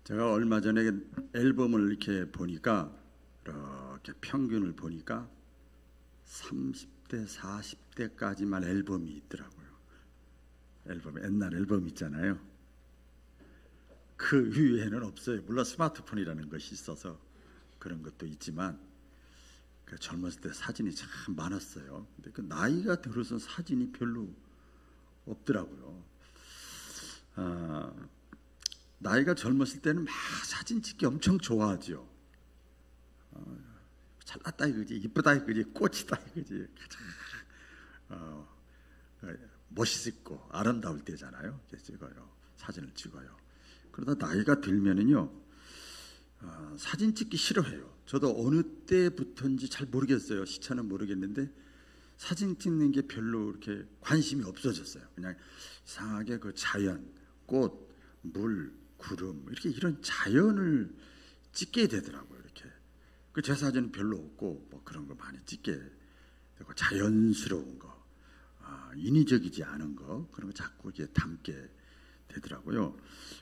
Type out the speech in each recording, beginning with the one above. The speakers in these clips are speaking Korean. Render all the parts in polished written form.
제가 얼마 전에 앨범을 이렇게 보니까 이렇게 평균을 보니까 30대, 40대까지만 앨범이 있더라고요. 앨범, 옛날 앨범 있잖아요. 그 이후에는 없어요. 물론 스마트폰이라는 것이 있어서 그런 것도 있지만 그 젊었을 때 사진이 참 많았어요. 근데 그 나이가 들어서 사진이 별로 없더라고요. 나이가 젊었을 때는 막 사진 찍기 엄청 좋아하죠. 잘났다 이거지, 이쁘다 이거지, 꽃이다 이거지. 멋있고 아름다울 때잖아요. 찍어요. 사진을 찍어요. 그러다 나이가 들면은요, 사진 찍기 싫어해요. 저도 어느 때부터인지 잘 모르겠어요. 시차는 모르겠는데 사진 찍는 게 별로 이렇게 관심이 없어졌어요. 그냥 이상하게 그 자연, 꽃, 물, 구름 이렇게 이런 자연을 찍게 되더라고요. 이렇게 그 제 사진은 별로 없고 뭐 그런 거 많이 찍게 되고 자연스러운 거, 인위적이지 않은 거 그런 거 자꾸 이제 담게 되더라고요.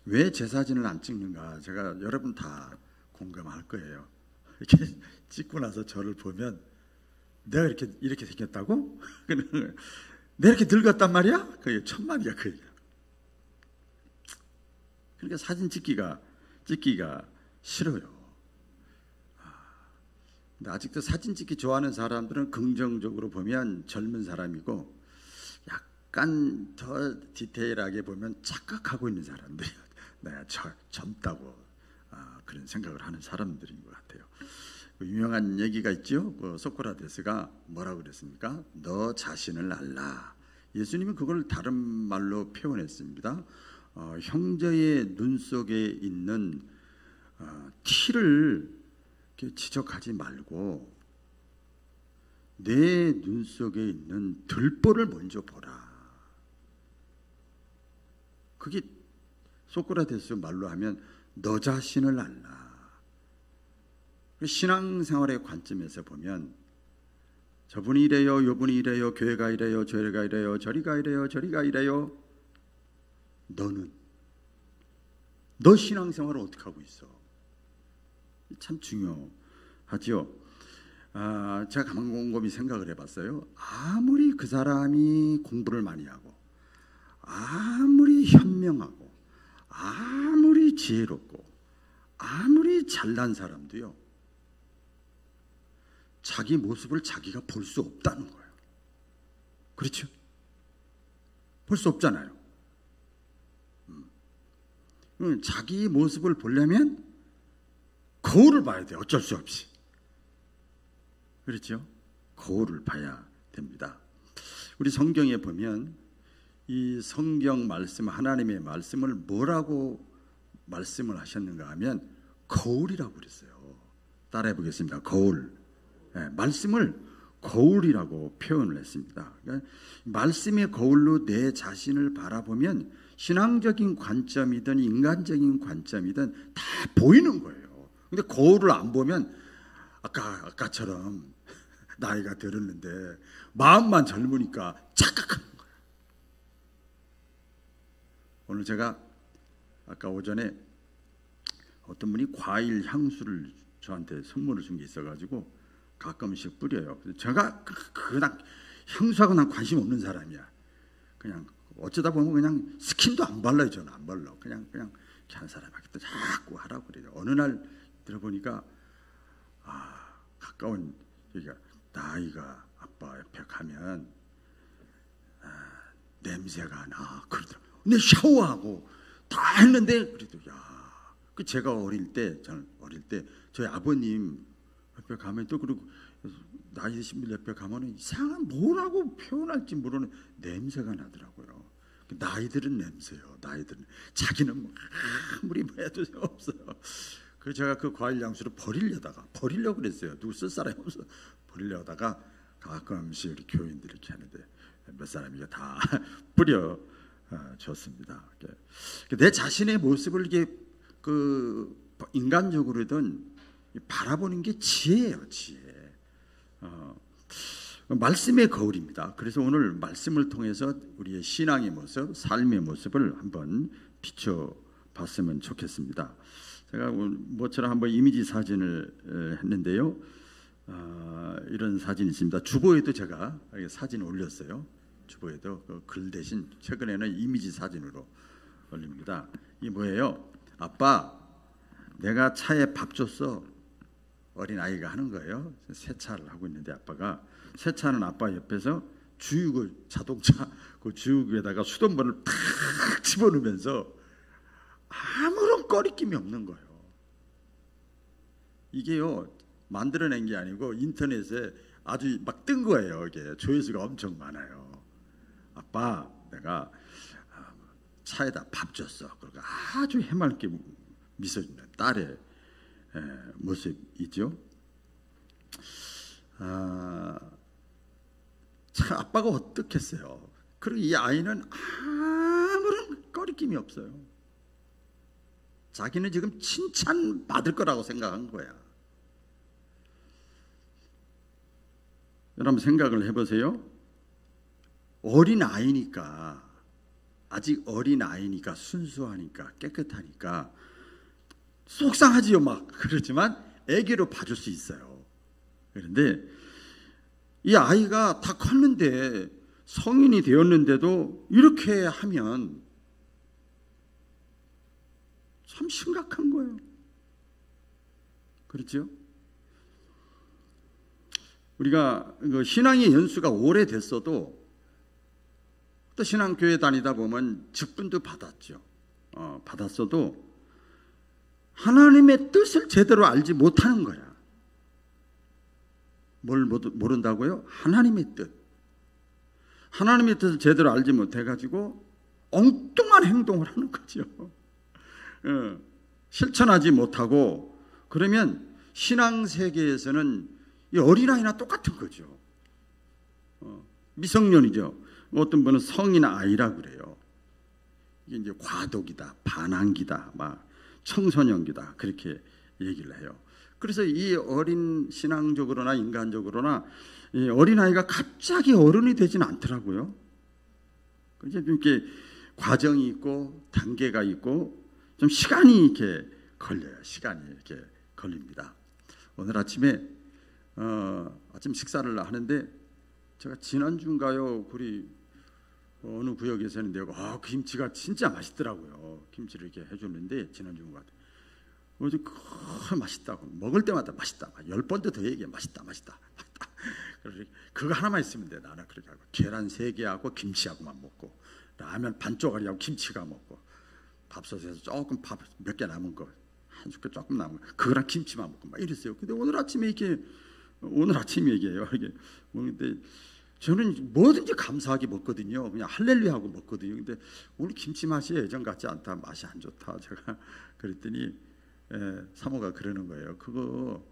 왜 제 사진을 안 찍는가? 제가 여러분 다 공감할 거예요. 이렇게 찍고 나서 저를 보면 내가 이렇게 생겼다고? 내가 이렇게 늙었단 말이야? 그게 천만이야 그 얘기야. 그러니까 사진 찍기가 싫어요. 근데 아직도 사진 찍기 좋아하는 사람들은 긍정적으로 보면 젊은 사람이고 약간 더 디테일하게 보면 착각하고 있는 사람들이에요. 내가 젊다고 그런 생각을 하는 사람들인 것 같아요. 유명한 얘기가 있죠. 소크라테스가 뭐라고 그랬습니까? 너 자신을 알라. 예수님은 그걸 다른 말로 표현했습니다. 형제의 눈 속에 있는 티를 지적하지 말고 내 눈 속에 있는 들보를 먼저 보라. 그게 소크라테스 말로 하면 너 자신을 알라. 신앙생활의 관점에서 보면 저분이 이래요, 요분이 이래요, 교회가 이래요, 저희가 이래요, 저리가 이래요, 저리가 이래요. 너 신앙생활을 어떻게 하고 있어? 참 중요하죠. 제가 가만 곰곰이 생각을 해봤어요. 아무리 그 사람이 공부를 많이 하고 아무리 현명하고 아무리 지혜롭고 아무리 잘난 사람도요, 자기 모습을 자기가 볼 수 없다는 거예요. 그렇죠? 볼 수 없잖아요. 자기 모습을 보려면 거울을 봐야 돼요. 어쩔 수 없이. 그렇죠? 거울을 봐야 됩니다. 우리 성경에 보면 이 성경 말씀, 하나님의 말씀을 뭐라고 말씀을 하셨는가 하면 거울이라고 그랬어요. 따라해 보겠습니다. 거울. 네, 말씀을 거울이라고 표현을 했습니다. 그러니까 말씀의 거울로 내 자신을 바라보면 신앙적인 관점이든 인간적인 관점이든 다 보이는 거예요. 근데 거울을 안 보면 아까처럼 나이가 들었는데 마음만 젊으니까 착각하는 거예요. 오늘 제가 아까 오전에 어떤 분이 과일 향수를 저한테 선물을 준 게 있어가지고 가끔씩 뿌려요. 제가 그냥 향수하고 난 관심 없는 사람이야. 그냥 어쩌다 보면 그냥 스킨도 안 발라요. 저는 안 발라. 그냥 이렇게 한 사람한테 자꾸 하라고 그래요. 어느 날 들어보니까 가까운 얘기가 나이가 아빠 옆에 가면 냄새가 나 그러더라고요. 근데 샤워하고 다 했는데 그래도 그 제가 저는 어릴 때 저희 아버님 옆에 가면 또 그리고 나이 드신 분 옆에 가면은 이상한 뭐라고 표현할지 모르는 냄새가 나더라고요. 나이들은 냄새요. 나이들은 자기는 뭐 아무리 해도 없어요. 그래서 제가 그 과일 향수를 버리려고 그랬어요. 누구 쓸 사람이 없어 버리려다가 가끔씩 우리 교인들이 이렇게 하는데 몇 사람이 다 뿌려 줬습니다. 내 자신의 모습을 이게 인간적으로든 바라보는 게 지혜예요. 지혜. 말씀의 거울입니다. 그래서 오늘 말씀을 통해서 우리의 신앙의 모습, 삶의 모습을 한번 비춰봤으면 좋겠습니다. 제가 뭐처럼 한번 이미지 사진을 했는데요. 이런 사진이 있습니다. 주보에도 제가 사진을 올렸어요. 주보에도 글 대신 최근에는 이미지 사진으로 올립니다. 이게 뭐예요? 아빠, 내가 차에 밥 줬어. 어린 아이가 하는 거예요. 세차를 하고 있는데 아빠가 세차하는 아빠 옆에서 주유구 자동차 그 주유구에다가 수돗물을 탁 집어넣으면서 아무런 꺼리낌이 없는 거예요. 이게요 만들어낸 게 아니고 인터넷에 아주 막 뜬 거예요. 이게 조회수가 엄청 많아요. 아빠, 내가 차에다 밥 줬어. 그러니까 아주 해맑게 미소 짓는 딸의 모습이죠. 참 아빠가 어떻겠어요. 그리고 이 아이는 아무런 꺼리낌이 없어요. 자기는 지금 칭찬 받을 거라고 생각한 거야. 여러분 생각을 해보세요. 어린 아이니까, 아직 어린 아이니까, 순수하니까, 깨끗하니까 속상하지요. 막 그렇지만 애기로 봐줄 수 있어요. 그런데 이 아이가 다 컸는데, 성인이 되었는데도 이렇게 하면 참 심각한 거예요. 그렇죠? 우리가 신앙의 연수가 오래됐어도 또 신앙교회 다니다 보면 직분도 받았죠. 받았어도 하나님의 뜻을 제대로 알지 못하는 거야. 뭘 모른다고요? 하나님의 뜻. 하나님의 뜻을 제대로 알지 못해가지고 엉뚱한 행동을 하는 거죠. 실천하지 못하고, 그러면 신앙 세계에서는 이 어린아이나 똑같은 거죠. 미성년이죠. 어떤 분은 성인 아이라 그래요. 이게 이제 과도기다, 반항기다, 막 청소년기다, 그렇게 얘기를 해요. 그래서 이 어린 신앙적으로나 인간적으로나 이 어린아이가 갑자기 어른이 되지는 않더라고요. 이제 이렇게 과정이 있고 단계가 있고 좀 시간이 이렇게 걸려요. 시간이 이렇게 걸립니다. 오늘 아침에 아침 식사를 하는데 제가 지난주인가요? 우리 어느 구역에서 했는데 김치가 진짜 맛있더라고요. 김치를 이렇게 해줬는데 지난주인가 어제 맛있다고 먹을 때마다 맛있다. 10번도 더 얘기해. 맛있다. 그거 하나만 있으면 돼. 나는 그렇게 하고 계란 3개하고 김치하고만 먹고 라면 반 쪼가리하고 김치가 먹고 밥솥에서 조금 밥 몇 개 남은 거 한 숟갈 조금 남은 거 그거랑 김치만 먹고 막 이랬어요. 근데 오늘 아침에 얘기해요. 이게 먹는데 저는 뭐든지 감사하게 먹거든요. 그냥 할렐루야하고 먹거든요. 근데 오늘 김치 맛이 예전 같지 않다. 맛이 안 좋다. 제가 그랬더니 사모가 그러는 거예요. 그거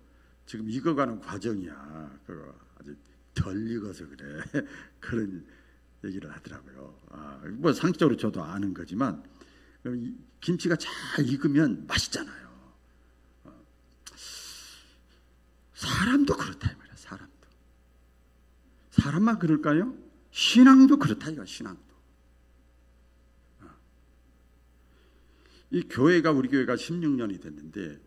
지금 익어가는 과정이야. 그거 아직 덜 익어서 그래. 그런 얘기를 하더라고요. 뭐 상식적으로 저도 아는 거지만 김치가 잘 익으면 맛있잖아요. 사람도 그렇다 이 말이야. 사람만 그럴까요? 신앙도 그렇다 이거. 신앙도. 이 교회가 우리 교회가 16년이 됐는데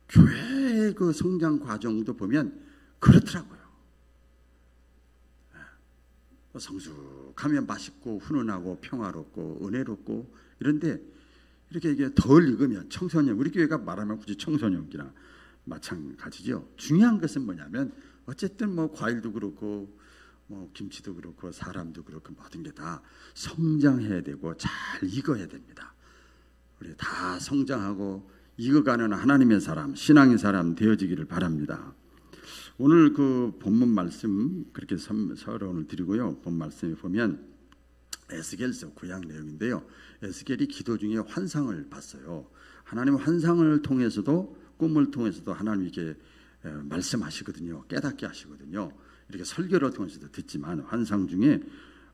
교회의 그 성장 과정도 보면 그렇더라고요. 성숙하면 맛있고 훈훈하고 평화롭고 은혜롭고 이런데 이렇게 이게 덜 익으면 청소년, 우리 교회가 말하면 굳이 청소년기나 마찬가지죠. 중요한 것은 뭐냐면 어쨌든 뭐 과일도 그렇고 뭐 김치도 그렇고 사람도 그렇고 모든 게 다 성장해야 되고 잘 익어야 됩니다. 우리 다 성장하고 익어가는 하나님의 사람, 신앙의 사람 되어지기를 바랍니다. 오늘 그 본문 말씀 그렇게 서론을 드리고요. 본 말씀에 보면 에스겔서 구약 내용인데요. 에스겔이 기도 중에 환상을 봤어요. 하나님의 환상을 통해서도 꿈을 통해서도 하나님께 말씀하시거든요. 깨닫게 하시거든요. 이렇게 설교를 통해서도 듣지만 환상 중에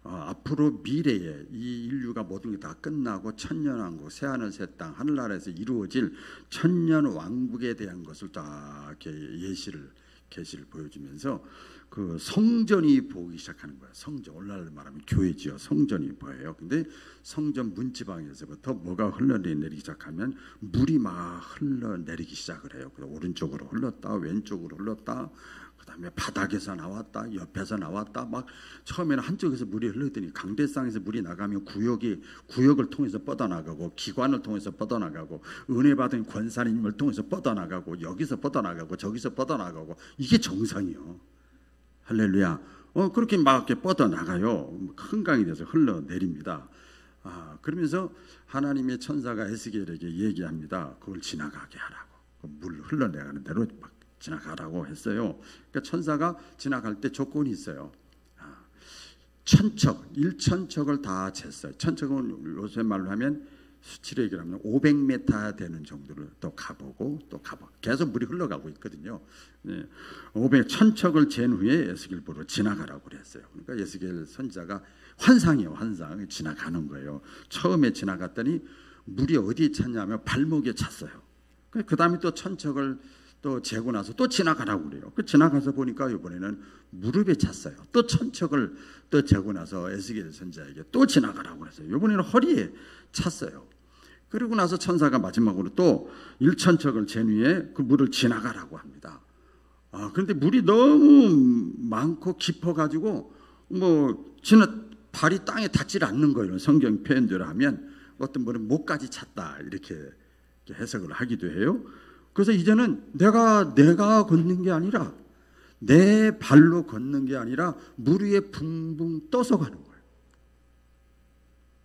앞으로 미래에 이 인류가 모든 게 다 끝나고 천년왕국, 새하늘 새 땅, 하늘나라에서 이루어질 천년 왕국에 대한 것을 딱 이렇게 예시를 계시를 보여주면서 그 성전이 보이기 시작하는 거예요. 성전, 오늘날 말하면 교회지요. 성전이 보여요. 근데 성전 문지방에서부터 뭐가 흘러내리기 시작하면 물이 막 흘러내리기 시작을 해요. 그래서 오른쪽으로 흘렀다, 왼쪽으로 흘렀다, 그다음에 바닥에서 나왔다, 옆에서 나왔다. 막 처음에는 한쪽에서 물이 흘러더니 강대상에서 물이 나가면 구역을 통해서 뻗어나가고, 기관을 통해서 뻗어나가고, 은혜 받은 권사님을 통해서 뻗어나가고, 여기서 뻗어나가고, 저기서 뻗어나가고, 이게 정상이요. 할렐루야. 그렇게 막 이렇게 뻗어나가요. 흥강이 돼서 흘러내립니다. 그러면서 하나님의 천사가 에스겔에게 얘기합니다. 그걸 지나가게 하라고. 물 흘러내가는 대로 막 지나가라고 했어요. 그러니까 천사가 지나갈 때 조건이 있어요. 천척, 1천척을 다 쟀어요. 천척은 요새 말로 하면 수치로 얘기하면 500m 되는 정도를 또 가보고 계속 물이 흘러가고 있거든요. 1000척을 잰 후에 에스겔 보러 지나가라고 그랬어요. 그러니까 에스겔 선지자가 환상이에요. 환상. 지나가는 거예요. 처음에 지나갔더니 물이 어디에 찼냐면 발목에 찼어요. 그 다음에 또 1000척을 또 재고 나서 또 지나가라고 그래요. 그 지나가서 보니까 이번에는 무릎에 찼어요. 또 1000척을 또 재고 나서 에스겔 선지자에게 또 지나가라고 그랬어요. 이번에는 허리에 찼어요. 그리고 나서 천사가 마지막으로 또 1000척을 잰 후에 그 물을 지나가라고 합니다. 그런데 물이 너무 많고 깊어가지고 발이 땅에 닿질 않는 거예요. 성경 표현대로 하면 어떤 분은 목까지 찼다 이렇게 해석을 하기도 해요. 그래서 이제는 내가 걷는 게 아니라 내 발로 걷는 게 아니라 물 위에 붕붕 떠서 가는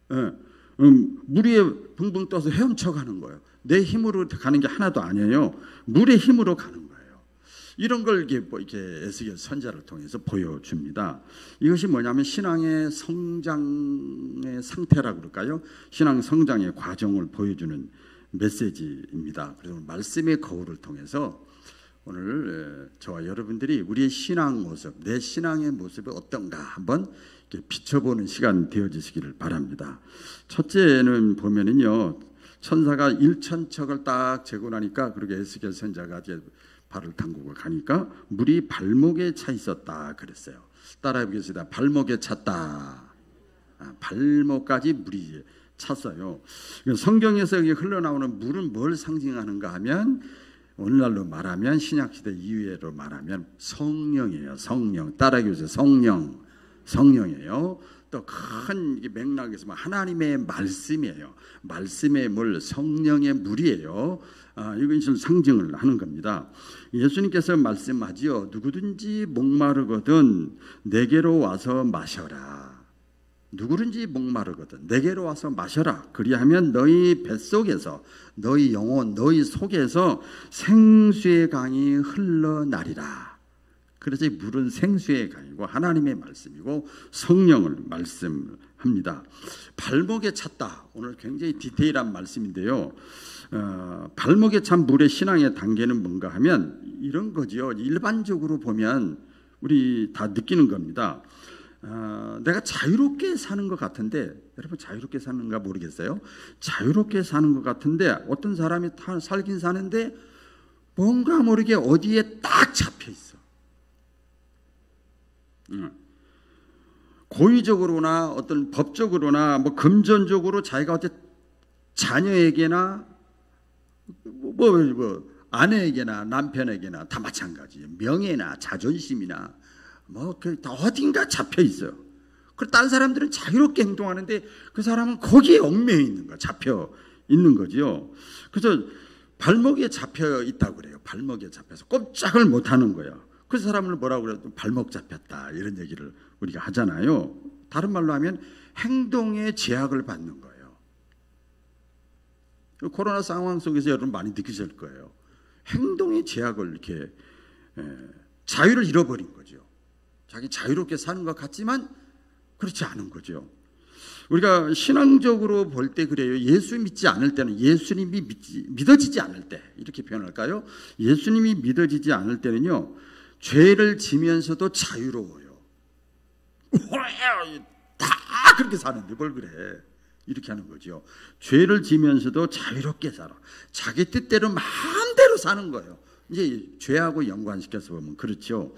거예요. 물 위에 붕붕 떠서 헤엄쳐 가는 거예요. 내 힘으로 가는 게 하나도 아니에요. 물의 힘으로 가는 거예요. 이런 걸 이렇게 에스겔 선지자를 통해서 보여줍니다. 이것이 뭐냐면 신앙의 성장의 상태라고 그럴까요? 신앙 성장의 과정을 보여주는 메시지입니다. 그래서 말씀의 거울을 통해서 오늘 저와 여러분들이 우리의 신앙 모습, 내 신앙의 모습이 어떤가 한번 비춰보는 시간 되어지시기를 바랍니다. 첫째는 보면은요, 천사가 1000척을 딱 재고 나니까 그렇게 에스겔 선지자가 발을 담그고 가니까 물이 발목에 차 있었다 그랬어요. 따라해 보겠습니다. 발목에 찼다. 발목까지 물이 찼어요. 성경에서 흘러나오는 물은 뭘 상징하는가 하면 오늘날로 말하면 신약시대 이후로 말하면 성령이에요. 성령. 따라해 보세요. 성령이에요. 또 큰 맥락에서 하나님의 말씀이에요. 말씀의 물, 성령의 물이에요. 이것을 상징을 하는 겁니다. 예수님께서 말씀하지요. 누구든지 목마르거든 내게로 와서 마셔라. 누구든지 목마르거든 내게로 와서 마셔라. 그리하면 너희 뱃속에서 너희 영혼 너희 속에서 생수의 강이 흘러나리라. 그래서 이 물은 생수의 강이고 하나님의 말씀이고 성령을 말씀합니다. 발목에 찼다. 오늘 굉장히 디테일한 말씀인데요. 발목에 찬 물의 신앙의 단계는 뭔가 하면 이런 거지요. 일반적으로 보면 우리 다 느끼는 겁니다. 내가 자유롭게 사는 것 같은데, 여러분 자유롭게 사는가 모르겠어요. 자유롭게 사는 것 같은데 어떤 사람이 살긴 사는데 뭔가 모르게 어디에 딱 잡혀 있어. 고의적으로나 어떤 법적으로나 금전적으로 자기가 어째 자녀에게나 아내에게나 남편에게나 다 마찬가지예요. 명예나 자존심이나 다 어딘가 잡혀 있어요. 그리고 다른 사람들은 자유롭게 행동하는데 그 사람은 거기에 얽매여 있는 거야. 잡혀 있는 거죠. 그래서 발목에 잡혀 있다고 그래요. 발목에 잡혀서 꼼짝을 못 하는 거예요. 그 사람을 뭐라고 그래요? 발목 잡혔다 이런 얘기를 우리가 하잖아요. 다른 말로 하면 행동에 제약을 받는 거예요. 코로나 상황 속에서 여러분 많이 느끼실 거예요. 행동의 제약을 이렇게 자유를 잃어버린 거죠. 자기 자유롭게 사는 것 같지만 그렇지 않은 거죠. 우리가 신앙적으로 볼 때 그래요. 예수 믿지 않을 때는 예수님이 믿어지지 않을 때 이렇게 표현할까요? 예수님이 믿어지지 않을 때는요. 죄를 지면서도 자유로워요. 다 그렇게 사는데 뭘 그래. 이렇게 하는 거죠. 죄를 지면서도 자유롭게 살아. 자기 뜻대로 마음대로 사는 거예요. 이제 죄하고 연관시켜서 보면 그렇죠.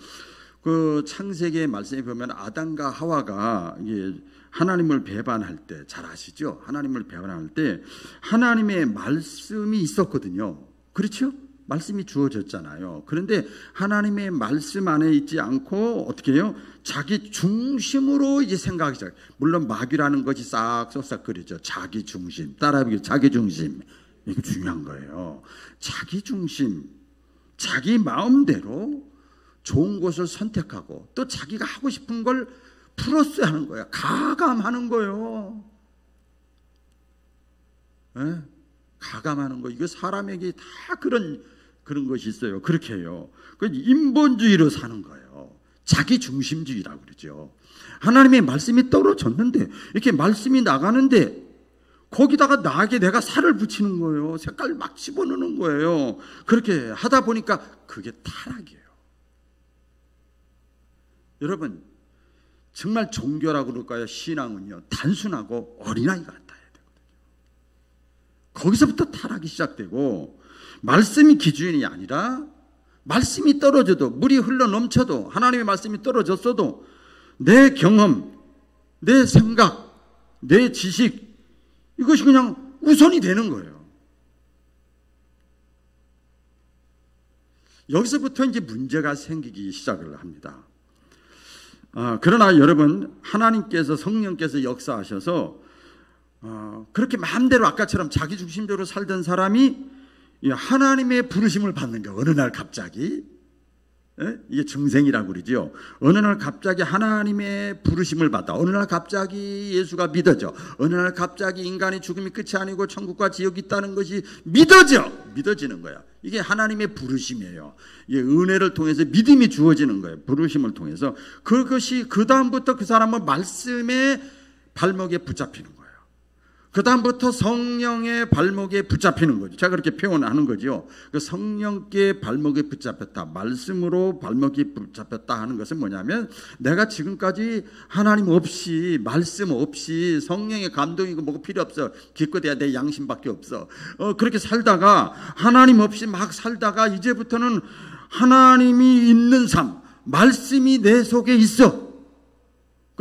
그 창세기의 말씀에 보면 아담과 하와가 이게 하나님을 배반할 때, 잘 아시죠? 하나님을 배반할 때 하나님의 말씀이 있었거든요. 그렇죠? 말씀이 주어졌잖아요. 그런데 하나님의 말씀 안에 있지 않고 어떻게 해요? 자기 중심으로 이제 생각하기 시작. 물론 마귀라는 것이 싹 쏙싹거리죠. 자기 중심, 따라하기 자기 중심. 이게 중요한 거예요. 자기 중심, 자기 마음대로 좋은 것을 선택하고 또 자기가 하고 싶은 걸 플러스 하는 거야. 가감하는 거예요. 네? 가감하는 거. 이거 사람에게 다 그런 것이 있어요. 그렇게 해요. 그 인본주의로 사는 거예요. 자기 중심주의라고 그러죠. 하나님의 말씀이 떨어졌는데 이렇게 말씀이 나가는데 거기다가 나에게 내가 살을 붙이는 거예요. 색깔 막 집어넣는 거예요. 그렇게 하다 보니까 그게 타락이에요. 여러분, 정말 종교라고 그럴까요? 신앙은요, 단순하고 어린아이 같아야 되거든요. 거기서부터 타락이 시작되고, 말씀이 기준이 아니라 말씀이 떨어져도, 물이 흘러 넘쳐도, 하나님의 말씀이 떨어졌어도 내 경험, 내 생각, 내 지식, 이것이 그냥 우선이 되는 거예요. 여기서부터 이제 문제가 생기기 시작을 합니다. 그러나 여러분, 하나님께서, 성령께서 역사하셔서 그렇게 마음대로 아까처럼 자기중심적으로 살던 사람이 하나님의 부르심을 받는 거예요. 어느 날 갑자기, 이게 증생이라고 그러죠. 어느 날 갑자기 하나님의 부르심을 받아. 어느 날 갑자기 예수가 믿어져. 어느 날 갑자기 인간의 죽음이 끝이 아니고 천국과 지옥이 있다는 것이 믿어지는 거야. 이게 하나님의 부르심이에요. 이게 은혜를 통해서 믿음이 주어지는 거예요. 부르심을 통해서. 그것이 그 다음부터 그 사람은 말씀의 발목에 붙잡히는 거예요. 그 다음부터 성령의 발목에 붙잡히는 거죠. 제가 그렇게 표현하는 거죠. 그 성령께 발목에 붙잡혔다, 말씀으로 발목이 붙잡혔다 하는 것은 뭐냐면, 내가 지금까지 하나님 없이, 말씀 없이, 성령의 감동이고 뭐가 필요 없어. 기껏해야 내 양심밖에 없어. 그렇게 살다가, 하나님 없이 막 살다가 이제부터는 하나님이 있는 삶, 말씀이 내 속에 있어.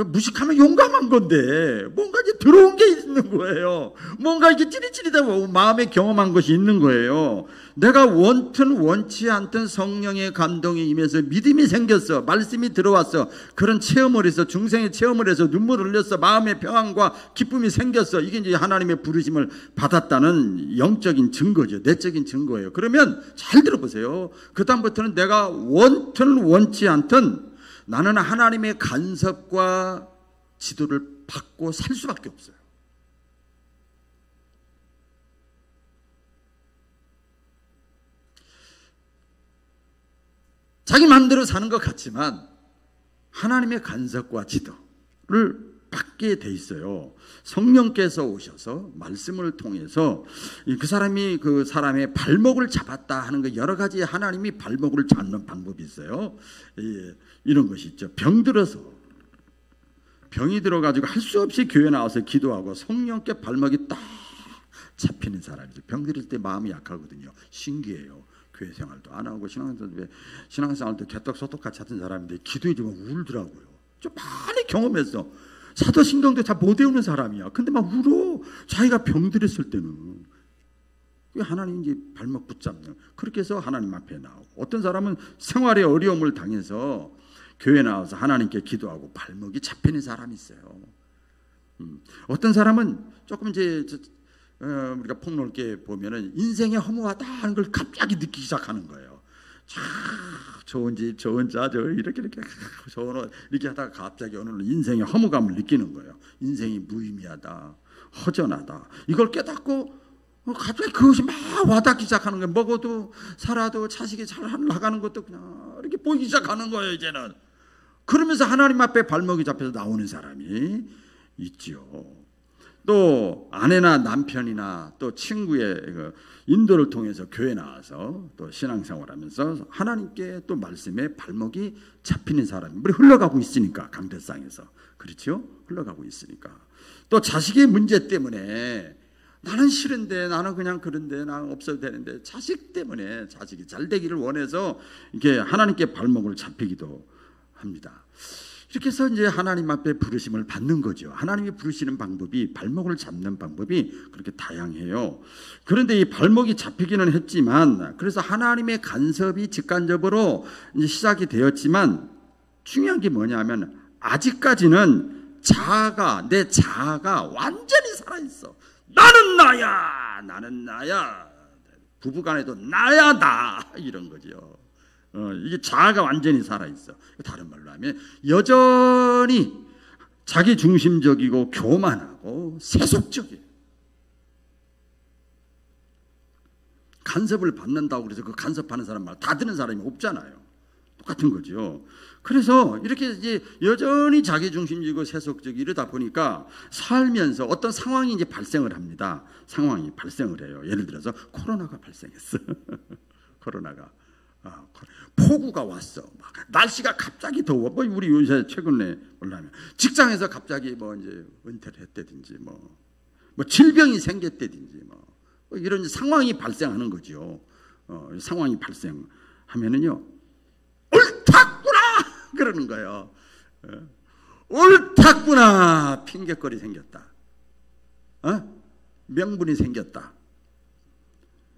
무식하면 용감한 건데 뭔가 이제 들어온 게 있는 거예요. 뭔가 이게 찌릿찌릿하고 마음에 경험한 것이 있는 거예요. 내가 원튼 원치 않던 성령의 감동이 임해서 믿음이 생겼어. 말씀이 들어왔어. 그런 체험을 해서, 중생의 체험을 해서 눈물을 흘렸어. 마음의 평안과 기쁨이 생겼어. 이게 이제 하나님의 부르심을 받았다는 영적인 증거죠. 내적인 증거예요. 그러면 잘 들어보세요. 그 다음부터는 내가 원튼 원치 않던, 나는 하나님의 간섭과 지도를 받고 살 수밖에 없어요. 자기 마음대로 사는 것 같지만 하나님의 간섭과 지도를 받게 돼 있어요. 성령께서 오셔서 말씀을 통해서 그 사람의 발목을 잡았다 하는 거, 여러 가지 하나님이 발목을 잡는 방법이 있어요. 이런 것이 있죠. 병이 들어가지고 할 수 없이 교회 나와서 기도하고 성령께 발목이 딱 잡히는 사람이죠. 병 들을 때 마음이 약하거든요. 신기해요. 교회 생활도 안 하고 신앙생활도 개떡소떡같이 하던 사람인데 기도해 주면 울더라고요. 좀 많이 경험했어. 사도신경도 잘 못 외우는 사람이야. 근데 막 울어. 자기가 병들었을 때는. 하나님 이제 발목 붙잡는, 그렇게 해서 하나님 앞에 나오고, 어떤 사람은 생활에 어려움을 당해서 교회 나와서 하나님께 기도하고 발목이 잡히는 사람이 있어요. 어떤 사람은 조금 이제 우리가 폭넓게 보면은 인생의 허무하다 하는 걸 갑자기 느끼기 시작하는 거예요. 좋은 집, 좋은 자, 이렇게 하다가 갑자기 어느 날 인생의 허무감을 느끼는 거예요. 인생이 무의미하다, 허전하다. 이걸 깨닫고 갑자기 그것이 막 와닿기 시작하는 거예요. 먹어도 살아도 자식이 잘 나가는 것도 그냥 이렇게 보이기 시작하는 거예요, 이제는. 그러면서 하나님 앞에 발목이 잡혀서 나오는 사람이 있죠. 또 아내나 남편이나 또 친구의 인도를 통해서 교회 나와서 또 신앙생활하면서 하나님께 또 말씀에 발목이 잡히는 사람이 우리 흘러가고 있으니까, 강대상에서. 그렇죠? 흘러가고 있으니까. 또 자식의 문제 때문에 나는 싫은데, 나는 그냥 그런데, 나는 없어도 되는데, 자식 때문에, 자식이 잘 되기를 원해서 이렇게 하나님께 발목을 잡히기도 합니다. 이렇게 해서 이제 하나님 앞에 부르심을 받는 거죠. 하나님이 부르시는 방법이, 발목을 잡는 방법이 그렇게 다양해요. 그런데 이 발목이 잡히기는 했지만, 그래서 하나님의 간섭이 직간접으로 이제 시작이 되었지만, 중요한 게 뭐냐면 아직까지는 내 자아가 완전히 살아있어. 나는 나야, 나는 나야. 부부간에도 나야 나, 이런 거죠. 이게 자아가 완전히 살아있어. 다른 말로 하면 여전히 자기 중심적이고 교만하고 세속적이에요. 간섭을 받는다고 그래서 그 간섭하는 사람 말 다 듣는 사람이 없잖아요. 똑같은 거죠. 그래서 이렇게 이제 여전히 자기 중심적이고 세속적이고 이러다 보니까 살면서 어떤 상황이 이제 발생을 합니다. 상황이 발생을 해요. 예를 들어서 코로나가 발생했어. 코로나가. 폭우가 왔어. 막 날씨가 갑자기 더워. 뭐 우리 요새 최근에 올라면 직장에서 갑자기 뭐 이제 은퇴를 했다든지 뭐 질병이 생겼다든지 뭐 이런 상황이 발생하는 거죠. 상황이 발생하면은요, 옳았구나 그러는 거예요. 옳았구나, 핑계거리 생겼다. 명분이 생겼다.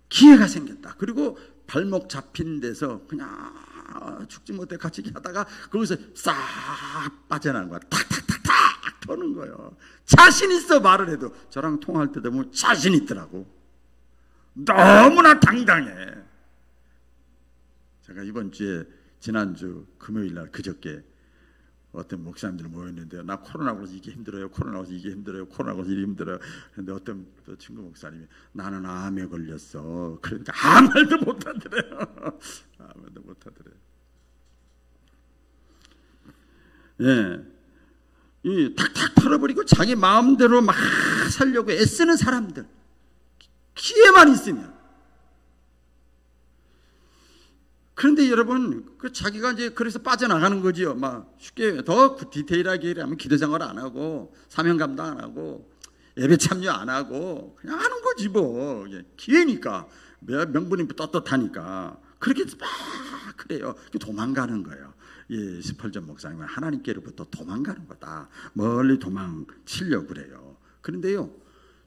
기회가 생겼다. 그리고 발목 잡힌 데서 그냥 죽지 못해 갇히게 하다가 거기서 싹 빠져나는 거야. 탁탁탁탁 터는 거예요. 자신 있어 말을 해도. 저랑 통화할 때 보면 자신 있더라고. 너무나 당당해. 제가 이번 주에 지난주 금요일 날 그저께 어떤 목사님들 모였는데요. 나 코로나 걸려서 이게 힘들어요. 코로나 걸려서 이게 힘들어요. 코로나 걸려서 이게 힘들어요. 그런데 어떤 또 친구 목사님이 나는 암에 걸렸어. 그러니까 아무 말도 못하더래요. 아무 말도 못하더래요. 예, 이 탁탁 털어버리고 자기 마음대로 막 살려고 애쓰는 사람들, 기회만 있으면. 그런데 여러분, 그 자기가 이제 그래서 빠져나가는 거지요. 막 쉽게 더 디테일하게 얘기하면 기도 생활 안 하고 사명 감당 안 하고 예배 참여 안 하고 그냥 하는 거지 뭐. 기회니까, 명분이 떳떳하니까 그렇게 막 그래요. 도망가는 거예요. 예, 스펄전 목사님은 하나님께로부터 도망가는 거다. 멀리 도망치려고 그래요. 그런데요,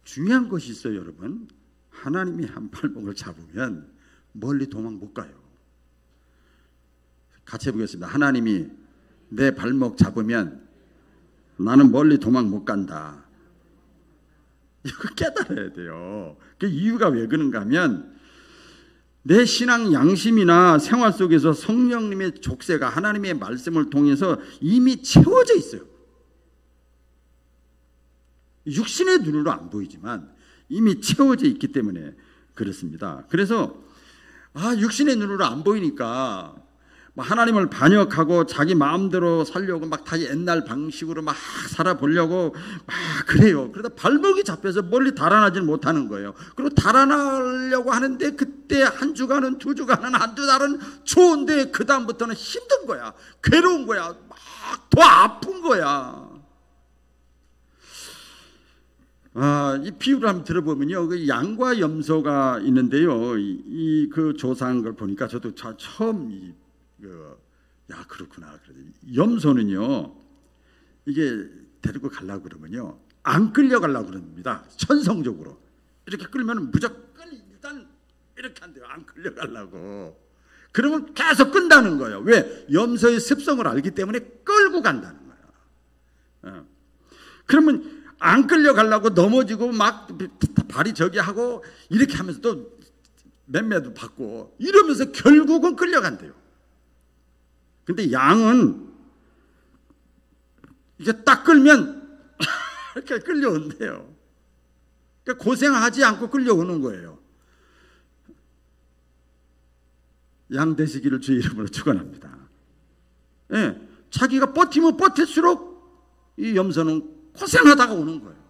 중요한 것이 있어요, 여러분. 하나님이 한 발목을 잡으면 멀리 도망 못 가요. 같이 해보겠습니다. 하나님이 내 발목 잡으면 나는 멀리 도망 못 간다. 이거 깨달아야 돼요. 그 이유가 왜 그런가 하면 내 신앙 양심이나 생활 속에서 성령님의 족쇄가 하나님의 말씀을 통해서 이미 채워져 있어요. 육신의 눈으로 안 보이지만 이미 채워져 있기 때문에 그렇습니다. 그래서 육신의 눈으로 안 보이니까 하나님을 반역하고 자기 마음대로 살려고 막 다 옛날 방식으로 막 살아보려고 막 그래요. 그러다 발목이 잡혀서 멀리 달아나지는 못하는 거예요. 그리고 달아나려고 하는데 그때 한 주간은, 두 주간은, 한두 달은 좋은데 그 다음부터는 힘든 거야. 괴로운 거야. 막 더 아픈 거야. 이 비유를 한번 들어보면요, 그 양과 염소가 있는데요. 그 조사한 걸 보니까 저도 처음 그렇구나. 염소는요, 이게 데리고 가려고 그러면요, 안 끌려가려고 그럽니다. 천성적으로. 이렇게 끌면 무조건 일단 이렇게 한대요. 안 끌려가려고. 그러면 계속 끈다는 거예요. 왜? 염소의 습성을 알기 때문에 끌고 간다는 거예요. 그러면 안 끌려가려고 넘어지고 막 발이 저기 하고 이렇게 하면서 또 맴매도 받고 이러면서 결국은 끌려간대요. 근데 양은 이게 딱 끌면 이렇게 끌려온대요. 그러니까 고생하지 않고 끌려오는 거예요. 양 되시기를 주의 이름으로 축원합니다. 예, 자기가 버티면 버틸수록 이 염소는 고생하다가 오는 거예요.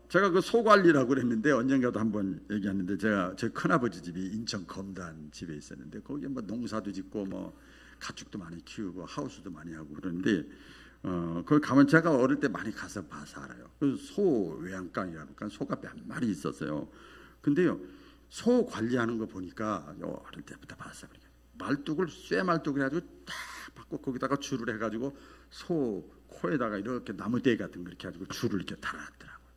제가 그 소관리라고 그랬는데 언젠가도 한번 얘기했는데, 제가 제 큰아버지 집이 인천 검단 집에 있었는데 거기에 뭐 농사도 짓고 뭐 가축도 많이 키우고 하우스도 많이 하고 그러는데 거기 가면 제가 어릴 때 많이 가서 봐서 알아요. 그 소 외양간이라니까 소가 몇 마리 있었어요. 근데요, 소 관리하는 거 보니까 어릴 때부터 봤어요. 말뚝을 쇠말뚝을 해가지고 딱 받고 거기다가 줄을 해가지고 소 코에다가 이렇게 나무대기 같은 거 이렇게 해가지고 줄을 이렇게 달아놨더라고요.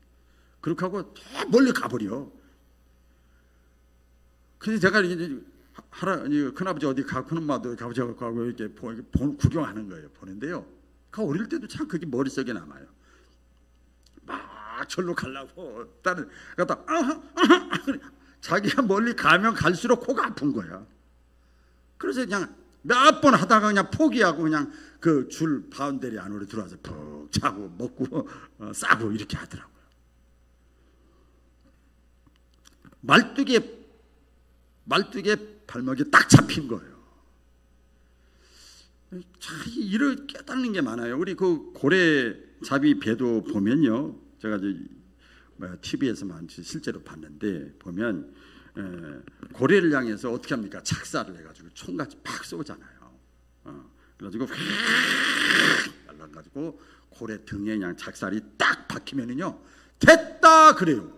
그렇게 하고 저 멀리 가버려. 근데 제가 이제 큰아버지 어디 가, 큰엄마도 가보자고 이렇게 구경하는 거예요. 보는데요. 그 어릴 때도 참 그게 머릿속에 남아요. 막 절로 가려고 딸은 갔다 자기가 멀리 가면 갈수록 코가 아픈 거야. 그래서 그냥 몇 번 하다가 그냥 포기하고 그냥 그 줄 바운더리 안으로 들어와서 푹 자고 먹고 싸고 이렇게 하더라고요. 말뚝에 발목이 딱 잡힌 거예요. 참 이를 깨닫는 게 많아요. 우리 그 고래잡이 배도 보면요, 제가 TV에서만 실제로 봤는데 보면 고래를 향해서 어떻게 합니까? 착사를 해가지고 총같이 팍 쏘잖아요. 그래가지고 날라가지고 고래 등에 그냥 작살이 딱 박히면은요, 됐다 그래요.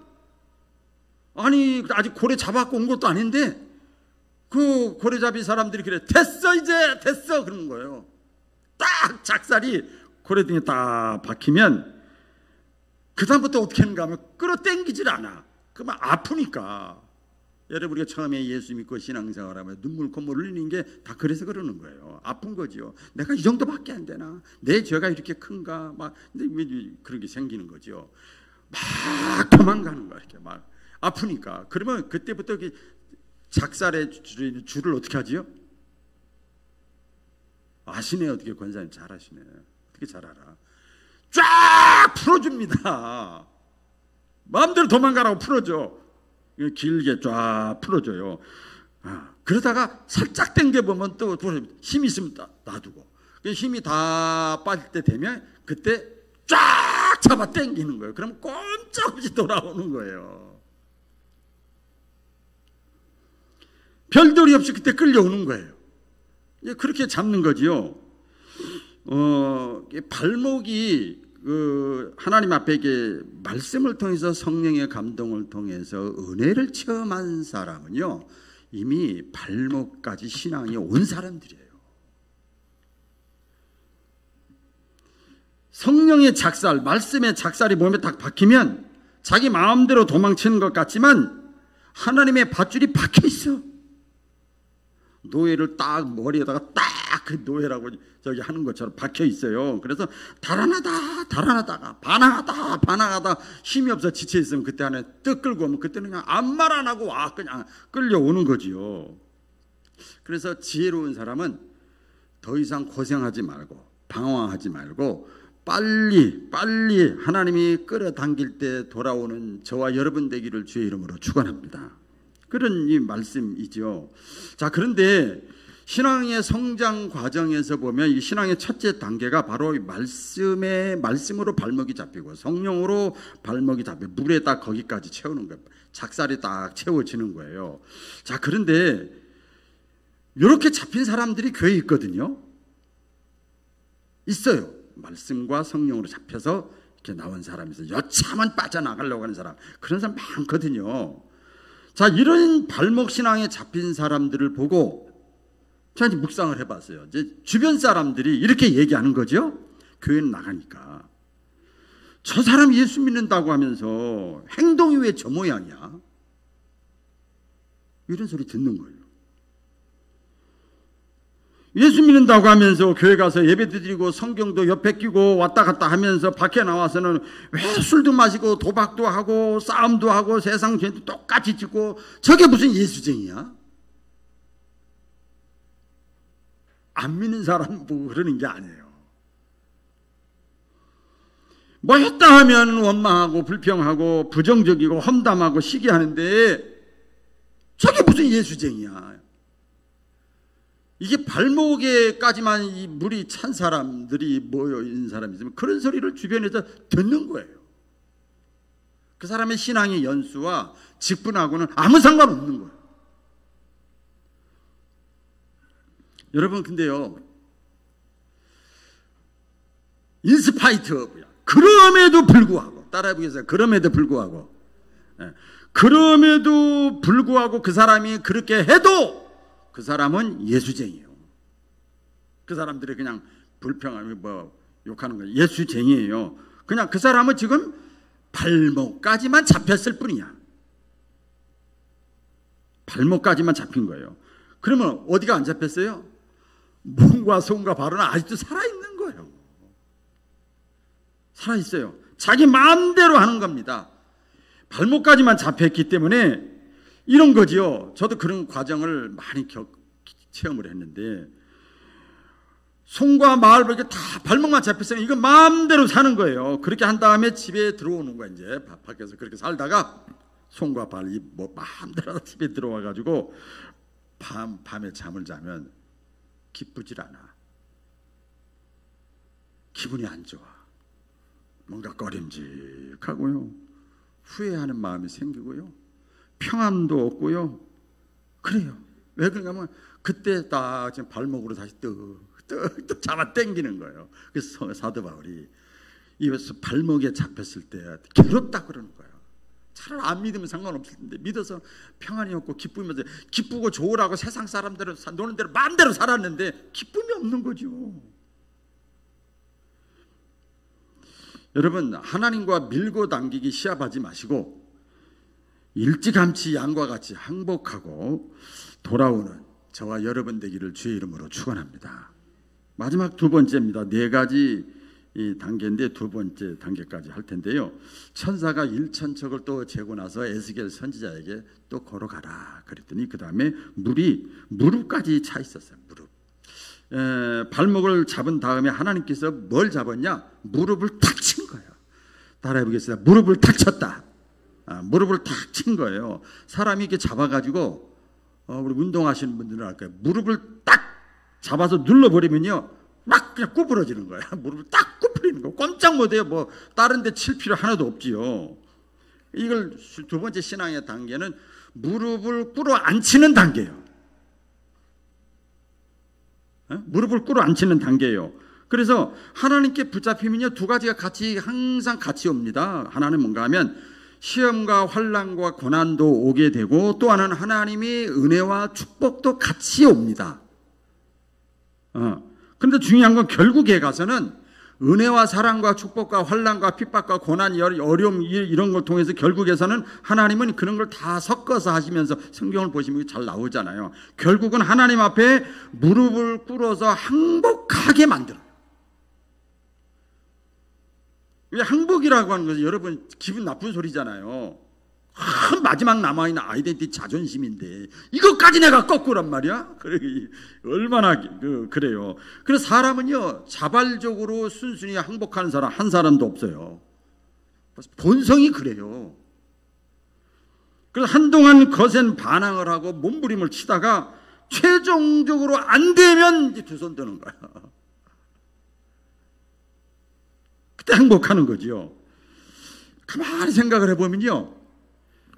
아니 아직 고래 잡아갖고 온 것도 아닌데 그 고래잡이 사람들이 그래, 됐어 이제 됐어 그러는 거예요. 딱 작살이 고래 등에 딱 박히면 그 다음부터 어떻게 하는가 하면 끌어당기질 않아. 그러면 아프니까. 여러분, 우리가 처음에 예수 믿고 신앙생활하면 눈물 콧물 흘리는 게 다 그래서 그러는 거예요. 아픈 거죠. 내가 이 정도밖에 안 되나? 내 죄가 이렇게 큰가? 막 근데 왜 그런 게 생기는 거죠. 막 도망가는 거야. 이렇게 막 아프니까. 그러면 그때부터 작살의 줄을 어떻게 하지요? 아시네. 어떻게 권사님 잘 아시네. 어떻게 잘 알아? 쫙 풀어줍니다. 마음대로 도망가라고 풀어줘. 길게 쫙 풀어줘요. 그러다가 살짝 당겨보면 또 힘이 있으면 놔두고, 힘이 다 빠질 때 되면 그때 쫙 잡아 당기는 거예요. 그럼 꼼짝없이 돌아오는 거예요. 별도리 없이 그때 끌려오는 거예요. 그렇게 잡는 거지요. 발목이 하나님 앞에 이게 말씀을 통해서 성령의 감동을 통해서 은혜를 체험한 사람은요, 이미 발목까지 신앙이 온 사람들이에요. 성령의 작살, 말씀의 작살이 몸에 딱 박히면 자기 마음대로 도망치는 것 같지만 하나님의 밧줄이 박혀 있어. 노예를 딱 머리에다가 딱 그 노예라고 저기 하는 것처럼 박혀 있어요. 그래서 달아나다가 반항하다 힘이 없어 지쳐 있으면 그때 안에 떡 끌고 오면 그때는 그냥 아무 말 안 하고 와 그냥 끌려오는 거지요. 그래서 지혜로운 사람은 더 이상 고생하지 말고 방황하지 말고 빨리 하나님이 끌어당길 때 돌아오는 저와 여러분 되기를 주의 이름으로 축원합니다. 그런 이 말씀이죠. 자, 그런데 신앙의 성장 과정에서 보면 이 신앙의 첫째 단계가 바로 이 말씀으로 발목이 잡히고 성령으로 발목이 잡히고 물에 딱 거기까지 채우는 거예요. 작살이 딱 채워지는 거예요. 자, 그런데 이렇게 잡힌 사람들이 교회에 있거든요. 있어요. 말씀과 성령으로 잡혀서 이렇게 나온 사람이 있어요. 여차하면 빠져나가려고 하는 사람, 그런 사람 많거든요. 자, 이런 발목 신앙에 잡힌 사람들을 보고 제가 이제 묵상을 해봤어요. 이제 주변 사람들이 이렇게 얘기하는 거죠. 교회는 나가니까 저 사람 예수 믿는다고 하면서 행동이 왜 저 모양이야? 이런 소리 듣는 거예요. 예수 믿는다고 하면서 교회 가서 예배도 드리고 성경도 옆에 끼고 왔다 갔다 하면서 밖에 나와서는 왜 술도 마시고 도박도 하고 싸움도 하고 세상 죄도 똑같이 짓고 저게 무슨 예수쟁이야? 안 믿는 사람 보고 그러는 게 아니에요. 뭐 했다 하면 원망하고 불평하고 부정적이고 험담하고 시기하는데 저게 무슨 예수쟁이야? 이게 발목에까지만 이 물이 찬 사람들이 모여 있는 사람이 있으면 그런 소리를 주변에서 듣는 거예요. 그 사람의 신앙의 연수와 직분하고는 아무 상관없는 거예요. 여러분 근데요, 인스파이트 그럼에도 불구하고 따라해보겠어요. 그럼에도 불구하고 그럼에도 불구하고 그 사람이 그렇게 해도 그 사람은 예수쟁이에요. 그 사람들이 그냥 불평하며 뭐 욕하는 거예요. 예수쟁이에요. 그냥 그 사람은 지금 발목까지만 잡혔을 뿐이야. 발목까지만 잡힌 거예요. 그러면 어디가 안 잡혔어요? 몸과 손과 발은 아직도 살아있는 거예요. 살아있어요. 자기 마음대로 하는 겁니다. 발목까지만 잡혔기 때문에 이런 거지요. 저도 그런 과정을 많이 체험을 했는데, 손과 마음을 이렇게 다 발목만 잡혔으면 이거 마음대로 사는 거예요. 그렇게 한 다음에 집에 들어오는 거야. 이제 밖에서 그렇게 살다가 손과 발이 뭐 마음대로 집에 들어와 가지고 밤에 잠을 자면 기쁘질 않아. 기분이 안 좋아. 뭔가 꺼림직하고요. 후회하는 마음이 생기고요. 평안도 없고요. 그래요. 왜 그러냐면 그때 딱 지금 발목으로 다시 또 잡아 당기는 거예요. 그래서 사도 바울이 이것을 발목에 잡혔을 때 괴롭다 그러는 거예요. 차라리 안 믿으면 상관없을 텐데 믿어서 평안이 없고 기쁨이 없어요. 기쁘고 좋으라고 세상 사람들은 노는 대로 마음대로 살았는데 기쁨이 없는 거죠. 여러분, 하나님과 밀고 당기기 시합하지 마시고 일찌감치 양과 같이 항복하고 돌아오는 저와 여러분 되기를 주의 이름으로 축원합니다. 마지막 두 번째입니다. 네 가지 이 단계인데 두 번째 단계까지 할 텐데요. 천사가 1천척을 또 재고 나서 에스겔 선지자에게 또 걸어가라 그랬더니 그 다음에 물이 무릎까지 차 있었어요. 무릎. 발목을 잡은 다음에 하나님께서 뭘 잡았냐? 무릎을 탁 친 거예요. 따라해보겠습니다. 무릎을 탁 쳤다. 무릎을 탁 친 거예요. 사람이 이렇게 잡아가지고 우리 운동하시는 분들은 알 거예요. 무릎을 딱 잡아서 눌러버리면요 막 그냥 구부러지는 거야. 무릎을 딱 구부리는 거. 꼼짝 못해요. 뭐 다른 데 칠 필요 하나도 없지요. 이걸 두 번째 신앙의 단계는 무릎을 꿇어 앉히는 단계예요. 무릎을 꿇어 앉히는 단계예요. 그래서 하나님께 붙잡히면요 두 가지가 항상 같이 옵니다. 하나는 뭔가 하면 시험과 환난과 고난도 오게 되고, 또 하나는 하나님의 은혜와 축복도 같이 옵니다. 그런데 중요한 건 결국에 가서는 은혜와 사랑과 축복과 환난과 핍박과 고난, 어려움 이런 걸 통해서 결국에서는 하나님은 그런 걸 다 섞어서 하시면서 성경을 보시면 잘 나오잖아요. 결국은 하나님 앞에 무릎을 꿇어서 항복하게 만들어요. 항복이라고 하는 것은 여러분 기분 나쁜 소리잖아요. 마지막 남아있는 아이덴티티 자존심인데 이것까지 내가 거꾸란 말이야? 얼마나 그래요. 그래서 사람은요 자발적으로 순순히 항복하는 사람 한 사람도 없어요. 본성이 그래요. 그래서 한동안 거센 반항을 하고 몸부림을 치다가 최종적으로 안 되면 이제 두 손 드는 거야. 그때 항복하는 거죠. 가만히 생각을 해보면요,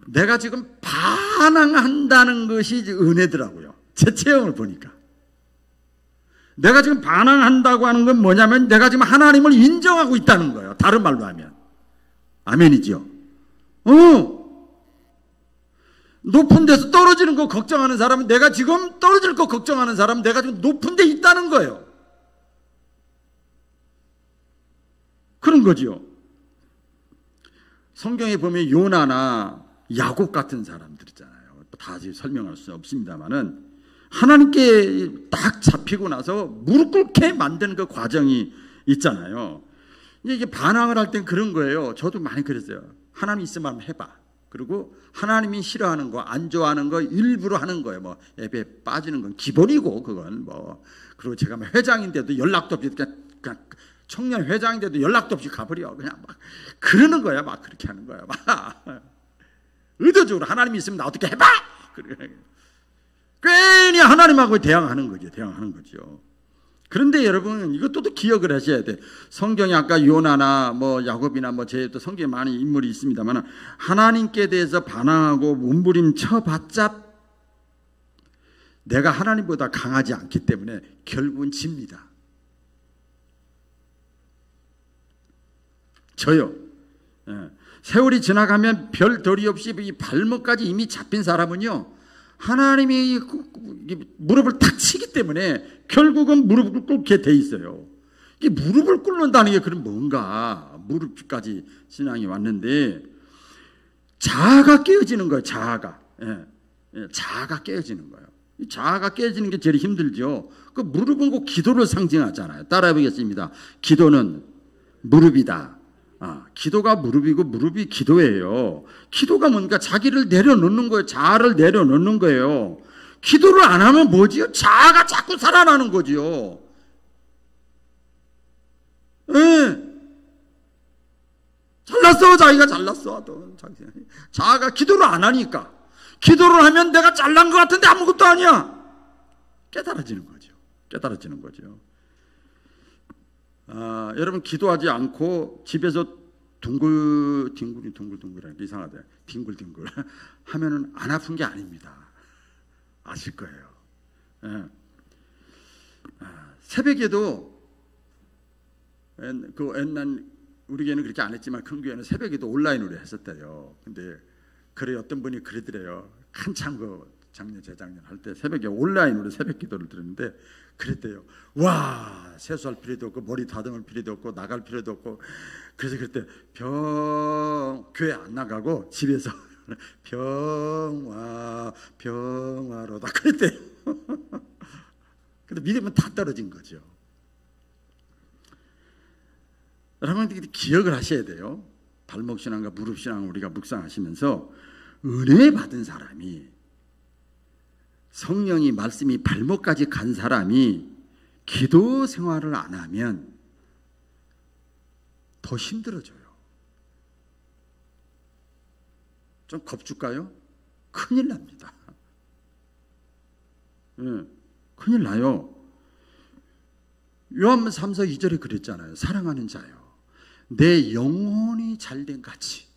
내가 지금 반항한다는 것이 은혜더라고요. 제 체험을 보니까. 내가 지금 반항한다고 하는 건 뭐냐면 내가 지금 하나님을 인정하고 있다는 거예요. 다른 말로 하면. 아멘이죠. 높은 데서 떨어지는 거 걱정하는 사람은, 내가 지금 떨어질 거 걱정하는 사람은 내가 지금 높은 데 있다는 거예요. 그런 거지요. 성경에 보면 요나나 야곱 같은 사람들 있잖아요. 다 설명할 수는 없습니다만은 하나님께 딱 잡히고 나서 무릎 꿇게 만드는 그 과정이 있잖아요. 이게 반항을 할 땐 그런 거예요. 저도 많이 그랬어요. 하나님 있으면 한번 해봐. 그리고 하나님이 싫어하는 거, 안 좋아하는 거 일부러 하는 거예요. 뭐 예배 빠지는 건 기본이고 그건 뭐. 그리고 제가 회장인데도 연락도 없이 그냥 청년 회장인데도 연락도 없이 가버려. 그냥 막 그러는 거야. 막 그렇게 하는 거야. 막 의도적으로 하나님이 있으면 나 어떻게 해봐. 괜히 하나님하고 대항하는 거죠. 그런데 여러분 이것도 또 기억을 하셔야 돼. 성경에 아까 요나나 뭐 야곱이나 뭐 제 또 성경에 많은 인물이 있습니다만 하나님께 대해서 반항하고 몸부림 쳐봤자 내가 하나님보다 강하지 않기 때문에 결국은 집니다. 저요. 세월이 지나가면 별 덜이 없이 이 발목까지 이미 잡힌 사람은요, 하나님이 무릎을 탁 치기 때문에 결국은 무릎을 꿇게 돼 있어요. 이 무릎을 꿇는다는 게 그럼 뭔가, 무릎까지 신앙이 왔는데 자아가 깨어지는 거예요. 자아가. 자아가 깨어지는 거예요. 이 자아가 깨어지는 게 제일 힘들죠. 그 무릎은 꼭 기도를 상징하잖아요. 따라해 보겠습니다. 기도는 무릎이다. 기도가 무릎이고 무릎이 기도예요. 기도가 뭔가 자기를 내려놓는 거예요. 자아를 내려놓는 거예요. 기도를 안 하면 뭐지요? 자아가 자꾸 살아나는 거지요. 잘났어. 자기가 잘났어. 자아가 기도를 안 하니까. 기도를 하면 내가 잘난 것 같은데 아무것도 아니야. 깨달아지는 거죠. 깨달아지는 거죠. 여러분 기도하지 않고 집에서 둥글둥글하니까 이상하다. 뒹굴뒹굴 하면은 안 아픈 게 아닙니다. 아실 거예요. 새벽에도 그 옛날 우리 교회는 그렇게 안 했지만 큰 교회는 새벽에도 온라인으로 했었대요. 근데 그래 어떤 분이 그러더래요. 한참 그 작년 재작년 할 때 새벽에 온라인으로 새벽 기도를 드렸는데 그랬대요. 와, 세수할 필요도 없고 머리 다듬을 필요도 없고 나갈 필요도 없고. 그래서 그때 교회 안 나가고 집에서 평화로다 그랬대요. 근데 믿으면 다 떨어진 거죠. 여러분 기억을 하셔야 돼요. 발목신앙과 무릎신앙을 우리가 묵상하시면서 은혜 받은 사람이, 성령이 말씀이 발목까지 간 사람이 기도 생활을 안 하면 더 힘들어져요. 좀 겁줄까요? 큰일 납니다. 큰일 나요. 요한복음 3서 2절에 그랬잖아요. 사랑하는 자요, 내 영혼이 잘된 같이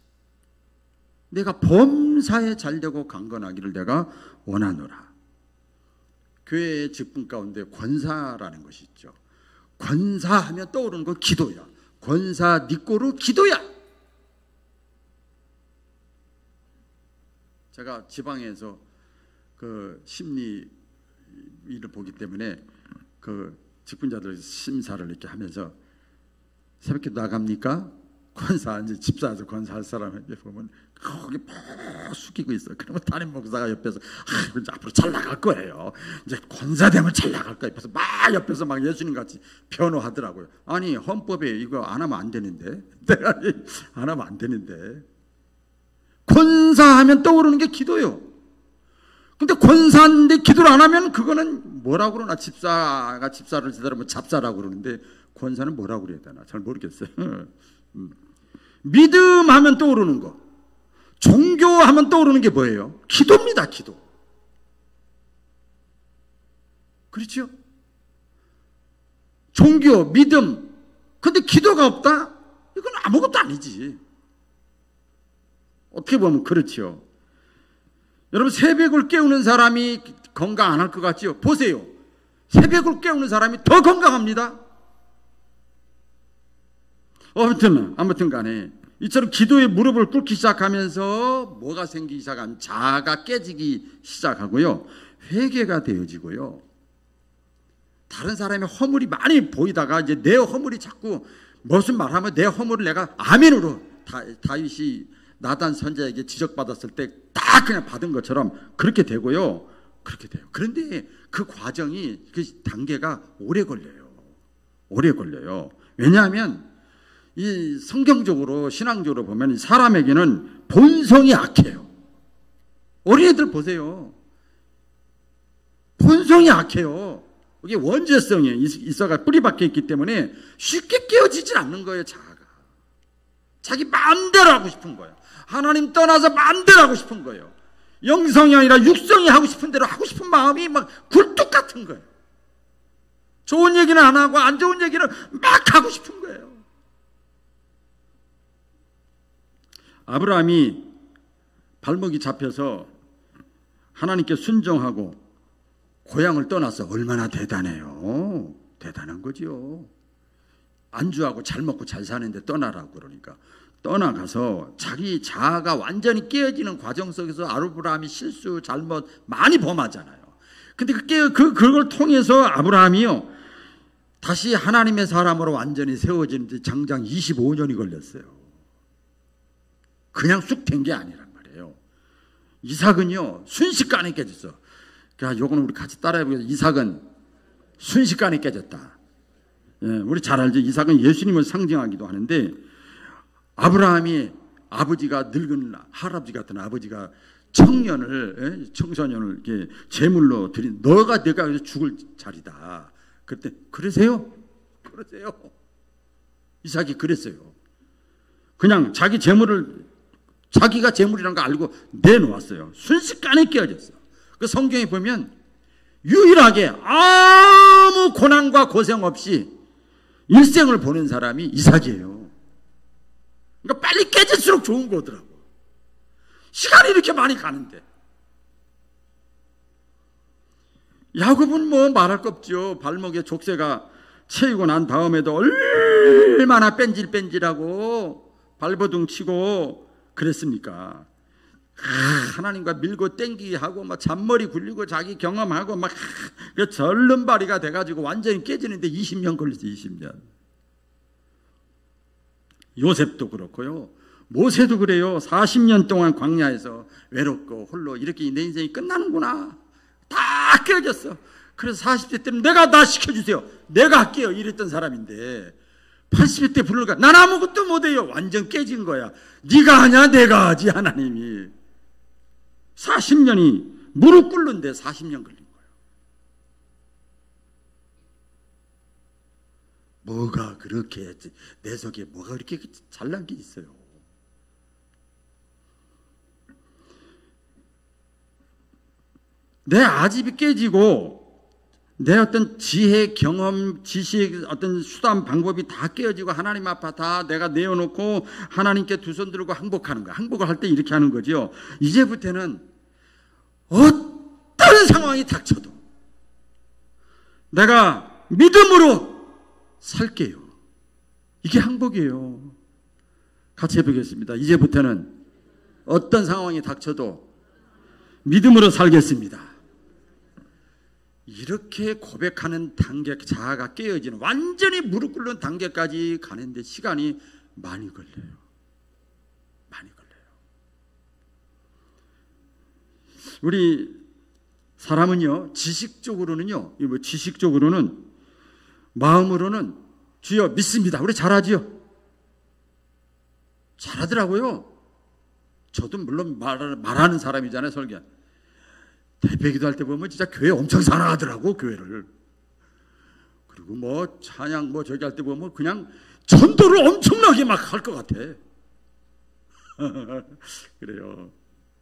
내가 범사에 잘되고 강건하기를 내가 원하노라. 교회의 직분 가운데 권사라는 것이 있죠. 권사하면 떠오르는 건 기도야. 권사 니꼬르 기도야. 제가 지방에서 그 심리 일을 보기 때문에 그 직분자들 심사를 이렇게 하면서 새벽기도 나갑니까? 권사, 이제 집사에서 권사할 사람 보면 거기 푹 숙이고 있어. 그러면 담임 목사가 옆에서 이제 앞으로 잘 나갈 거예요. 이제 권사되면 잘 나갈 거야. 옆에서 옆에서 막 예수님 같이 변호하더라고요. 아니 헌법에 이거 안 하면 안 되는데, 내가 안 하면 안 되는데. 권사하면 떠오르는 게 기도요. 근데 권사인데 기도를 안 하면 그거는 뭐라고 그러나, 집사가 집사를 제대로 뭐 잡사라고 그러는데 권사는 뭐라고 그래야 되나 잘 모르겠어요. 믿음하면 떠오르는 거, 종교하면 떠오르는 게 뭐예요? 기도입니다. 기도. 그렇죠? 종교, 믿음. 근데 기도가 없다? 이건 아무것도 아니지. 어떻게 보면 그렇죠. 여러분 새벽을 깨우는 사람이 건강 안 할 것 같지요? 보세요. 새벽을 깨우는 사람이 더 건강합니다. 아무튼 간에 이처럼 기도의 무릎을 꿇기 시작하면서 뭐가 생기기 시작하면 자아가 깨지기 시작하고요. 회개가 되어지고요. 다른 사람의 허물이 많이 보이다가 이제 내 허물이 자꾸 무슨 말하면 내 허물을 내가 아멘으로, 다윗이 나단 선지자에게 지적받았을 때 딱 그냥 받은 것처럼 그렇게 되고요. 그렇게 돼요. 그런데 그 과정이, 그 단계가 오래 걸려요. 오래 걸려요. 왜냐하면 이 성경적으로 신앙적으로 보면 사람에게는 본성이 약해요. 어린애들 보세요. 본성이 약해요. 이게 원죄성이 있어가 뿌리 박혀 있기 때문에 쉽게 깨어지질 않는 거예요. 자아가 자기 마음대로 하고 싶은 거예요. 하나님 떠나서 마음대로 하고 싶은 거예요. 영성이 아니라 육성이 하고 싶은 대로 하고 싶은 마음이 막 굴뚝 같은 거예요. 좋은 얘기는 안 하고 안 좋은 얘기를 막 하고 싶은 거예요. 아브라함이 발목이 잡혀서 하나님께 순종하고 고향을 떠나서 얼마나 대단해요. 대단한 거지요. 안주하고 잘 먹고 잘 사는데 떠나라고 그러니까 떠나가서 자기 자아가 완전히 깨어지는 과정 속에서 아브라함이 실수, 잘못 많이 범하잖아요. 근데 그걸 통해서 아브라함이요 다시 하나님의 사람으로 완전히 세워지는데 장장 25년이 걸렸어요. 그냥 쑥 된 게 아니란 말이에요. 이삭은요 순식간에 깨졌어. 그러니까 요거는 우리 같이 따라해보겠습니다. 이삭은 순식간에 깨졌다. 예, 우리 잘 알죠. 이삭은 예수님을 상징하기도 하는데 아브라함이 아버지가 늙은 할아버지 같은 아버지가 청소년을 이렇게 제물로 드린 내가 죽을 자리다. 그때 그러세요? 이삭이 그랬어요. 그냥 자기 제물을 자기가 제물이라는 거 알고 내놓았어요. 순식간에 깨어졌어. 그 성경에 보면 유일하게 아무 고난과 고생 없이 일생을 보낸 사람이 이삭이에요. 그러니까 빨리 깨질수록 좋은 거더라고. 시간이 이렇게 많이 가는데. 야곱은 뭐 말할 거 없죠. 발목에 족쇄가 채이고 난 다음에도 얼마나 뺀질뺀질하고 발버둥 치고 그랬습니까? 하나님과 밀고 땡기기 하고 막 잔머리 굴리고 자기 경험하고 막 절름발이가 돼가지고 완전히 깨지는데 20년 걸렸어요. 20년. 요셉도 그렇고요. 모세도 그래요. 40년 동안 광야에서 외롭고 홀로 이렇게 내 인생이 끝나는구나. 다 깨어졌어. 그래서 40대 때는 내가 나 시켜주세요. 내가 할게요. 이랬던 사람인데 80대 때 부르니까 난 아무것도 못해요. 완전 깨진 거야. 네가 하냐 내가 하지. 하나님이 40년이 무릎 꿇는데 40년 걸린 거예요. 뭐가 그렇게 내 속에 뭐가 그렇게 잘난 게 있어요. 내 아집이 깨지고 내 어떤 지혜, 경험, 지식, 어떤 수단, 방법이 다 깨어지고 하나님 앞에 다 내가 내어놓고 하나님께 두 손 들고 항복하는 거야. 항복을 할 때 이렇게 하는 거죠. 이제부터는 어떤 상황이 닥쳐도 내가 믿음으로 살게요. 이게 항복이에요. 같이 해보겠습니다. 이제부터는 어떤 상황이 닥쳐도 믿음으로 살겠습니다. 이렇게 고백하는 단계, 자아가 깨어지는 완전히 무릎 꿇는 단계까지 가는데 시간이 많이 걸려요. 많이 걸려요. 우리 사람은요, 지식적으로는 마음으로는 주여 믿습니다. 우리 잘하지요? 잘하더라고요. 저도 물론 말하는 사람이잖아요, 설교. 대배기도 할 때 보면 진짜 교회 엄청 사랑하더라고, 교회를. 그리고 뭐 찬양 뭐 저기 할 때 보면 그냥 전도를 엄청나게 막 할 것 같아. 그래요.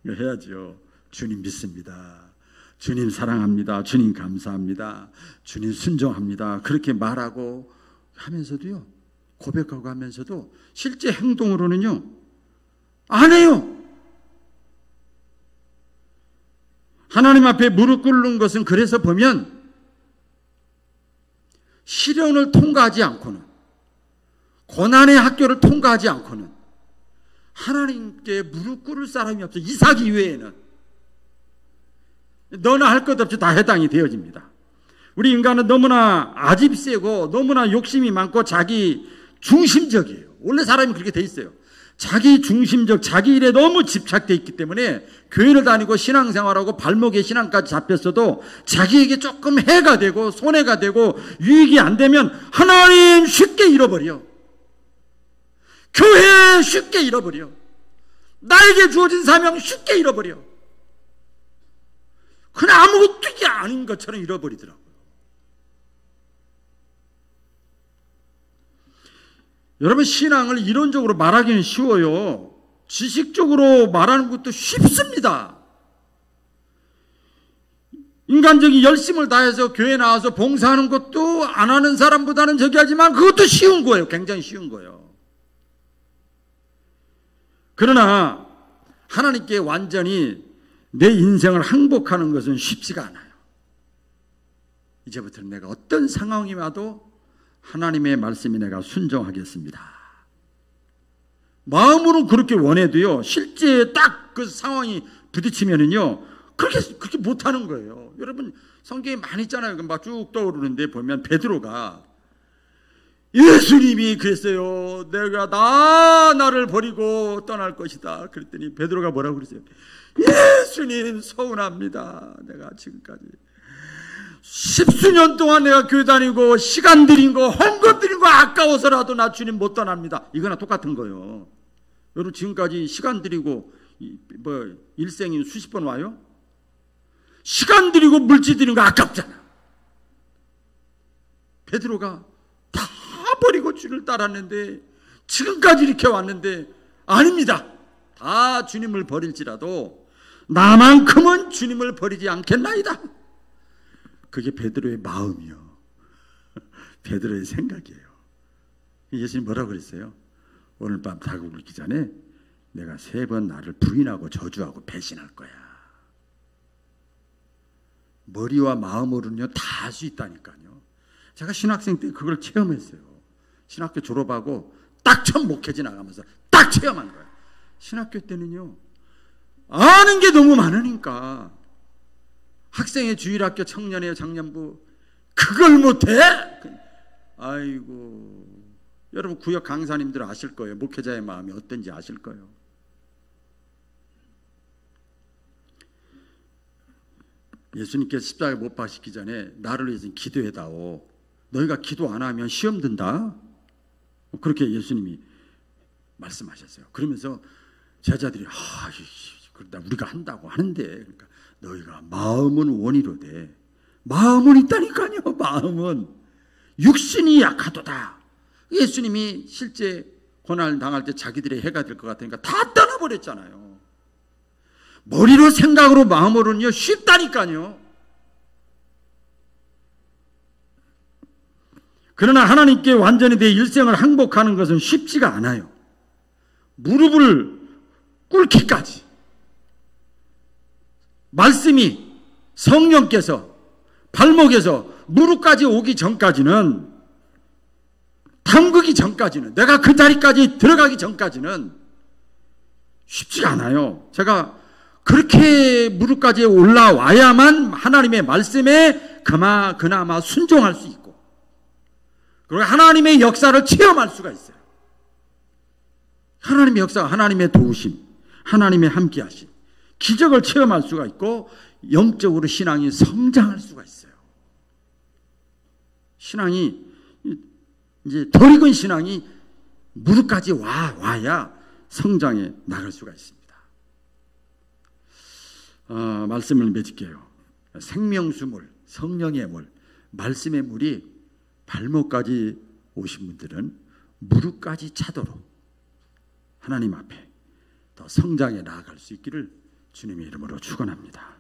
해야죠. 주님 믿습니다. 주님 사랑합니다. 주님 감사합니다. 주님 순종합니다. 그렇게 말하고 하면서도요, 고백하고 하면서도 실제 행동으로는요, 안 해요. 하나님 앞에 무릎 꿇는 것은 그래서 보면 시련을 통과하지 않고는, 고난의 학교를 통과하지 않고는 하나님께 무릎 꿇을 사람이 없어. 이삭 이외에는 너나 할 것 없이 다 해당이 되어집니다. 우리 인간은 너무나 아집이 세고 너무나 욕심이 많고 자기 중심적이에요. 원래 사람이 그렇게 돼 있어요. 자기 중심적, 자기 일에 너무 집착되어 있기 때문에 교회를 다니고 신앙생활하고 발목에 신앙까지 잡혔어도 자기에게 조금 해가 되고 손해가 되고 유익이 안 되면 하나님 쉽게 잃어버려. 교회 쉽게 잃어버려. 나에게 주어진 사명 쉽게 잃어버려. 그냥 아무것도 이게 아닌 것처럼 잃어버리더라고요. 여러분, 신앙을 이론적으로 말하기는 쉬워요. 지식적으로 말하는 것도 쉽습니다. 인간적인 열심을 다해서 교회 나와서 봉사하는 것도 안 하는 사람보다는 저기 하지만 그것도 쉬운 거예요. 굉장히 쉬운 거예요. 그러나 하나님께 완전히 내 인생을 항복하는 것은 쉽지가 않아요. 이제부터는 내가 어떤 상황이 와도 하나님의 말씀에 내가 순종하겠습니다. 마음으로 그렇게 원해도요, 실제 딱 그 상황이 부딪히면은요, 그렇게 못하는 거예요. 여러분, 성경에 많이 있잖아요. 막 쭉 떠오르는데 보면 베드로가 예수님이 그랬어요. 내가 나를 버리고 떠날 것이다. 그랬더니 베드로가 뭐라고 그랬어요? 예수님 서운합니다. 내가 지금까지 10수년 동안 내가 교회 다니고 시간 들인 거, 헌금 드린 거 아까워서라도 나 주님 못 떠납니다. 이거나 똑같은 거예요. 여러분, 지금까지 시간 들이고 일생이 수십 번 와요? 시간 들이고 물질 드린 거 아깝잖아. 베드로가 다 버리고 주를 따랐는데 지금까지 이렇게 왔는데 아닙니다. 다 주님을 버릴지라도 나만큼은 주님을 버리지 않겠나이다. 그게 베드로의 마음이요. 베드로의 생각이에요. 예수님 뭐라고 그랬어요? 오늘 밤 닭을 굴기 전에 내가 3번 나를 부인하고 저주하고 배신할 거야. 머리와 마음으로는요 다 할 수 있다니까요. 제가 신학생 때 그걸 체험했어요. 신학교 졸업하고 딱 처음 목회지 나가면서 딱 체험한 거예요. 신학교 때는요 아는 게 너무 많으니까 학생회 주일학교 청년회 장년부 그걸 못해? 아이고, 여러분 구역 강사님들 아실 거예요. 목회자의 마음이 어떤지 아실 거예요. 예수님께서 십자가에 못 박히기 전에 나를 위해서 기도해다오. 너희가 기도 안 하면 시험 든다. 그렇게 예수님이 말씀하셨어요. 그러면서 제자들이 그러다 우리가 한다고 하는데, 그러니까 너희가 마음은 원이로되, 마음은 있다니까요. 마음은 육신이 약하도다. 예수님이 실제 고난을 당할 때 자기들의 해가 될 것 같으니까 다 떠나버렸잖아요. 머리로 생각으로 마음으로는요 쉽다니까요. 그러나 하나님께 완전히 내 일생을 항복하는 것은 쉽지가 않아요. 무릎을 꿇기까지 말씀이 성령께서 발목에서 무릎까지 오기 전까지는, 담그기 전까지는, 내가 그 자리까지 들어가기 전까지는 쉽지가 않아요. 제가 그렇게 무릎까지 올라와야만 하나님의 말씀에 그나마 순종할 수 있고, 그리고 하나님의 역사를 체험할 수가 있어요. 하나님의 역사, 하나님의 도우심, 하나님의 함께하심, 기적을 체험할 수가 있고 영적으로 신앙이 성장할 수가 있어요. 신앙이 이제 덜 익은 신앙이 무릎까지 와야 성장해 나갈 수가 있습니다. 말씀을 맺을게요. 생명수물, 성령의 물, 말씀의 물이 발목까지 오신 분들은 무릎까지 차도록 하나님 앞에 더 성장해 나아갈 수 있기를 주님의 이름으로 축원합니다.